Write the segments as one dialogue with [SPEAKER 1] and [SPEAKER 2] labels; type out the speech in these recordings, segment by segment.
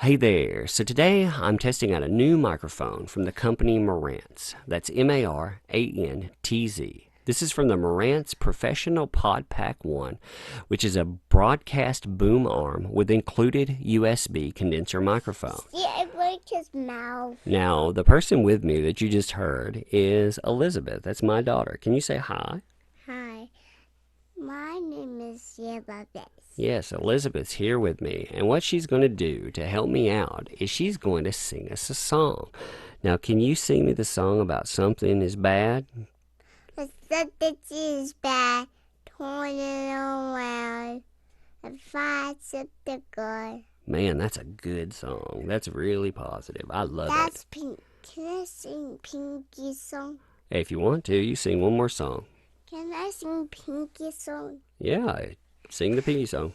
[SPEAKER 1] Hey there. So today I'm testing out a new microphone from the company Marantz. That's Marantz. This is from the Marantz Professional Pod Pack 1, which is a broadcast boom arm with included USB condenser microphone.
[SPEAKER 2] Yeah, it broke his mouth.
[SPEAKER 1] Now, the person with me that you just heard is Elizabeth. That's my daughter. Can you say hi?
[SPEAKER 2] Hi, my name is Elizabeth.
[SPEAKER 1] Yes, Elizabeth's here with me, and what she's going to do to help me out is she's going to sing us a song. Now, can you sing me the song about something is bad?
[SPEAKER 2] Something is bad, turn it around, and find something good.
[SPEAKER 1] Man, that's a good song. That's really positive. I love it.
[SPEAKER 2] That's Pink. Can I sing Pinky song?
[SPEAKER 1] Hey, if you want to, you sing one more song.
[SPEAKER 2] Can I sing Pinky song?
[SPEAKER 1] Yeah, sing the piggy song.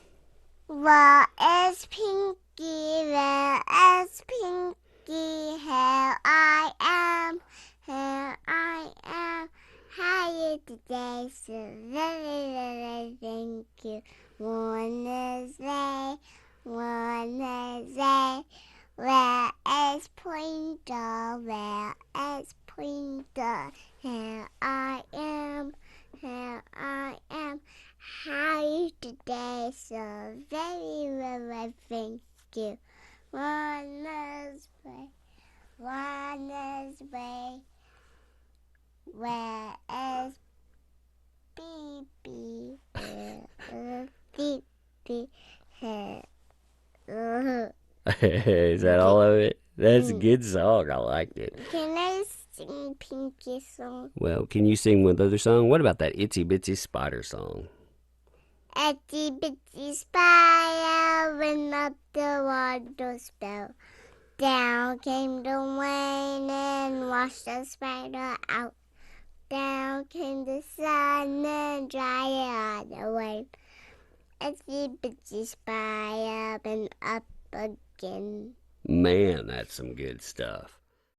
[SPEAKER 2] Where is Pinky? Where is Pinky? Here I am. Here I am. How are you today? So very thank you. Wednesday. Where is Pointer? Where is Pointer? Here I am. Here I am. How are you today? So very thank you. Wednesday. Where is baby? Baby.
[SPEAKER 1] Is that all of it? That's a good song. I liked it.
[SPEAKER 2] Can I sing Pinky song?
[SPEAKER 1] Well, can you sing one other song? What about that Itsy Bitsy Spider song?
[SPEAKER 2] Itsy bitsy spider went up the water spout. Down came the rain and washed the spider out. Down came the sun and dried it all away. Itsy bitsy spider went up again.
[SPEAKER 1] Man, that's some good stuff.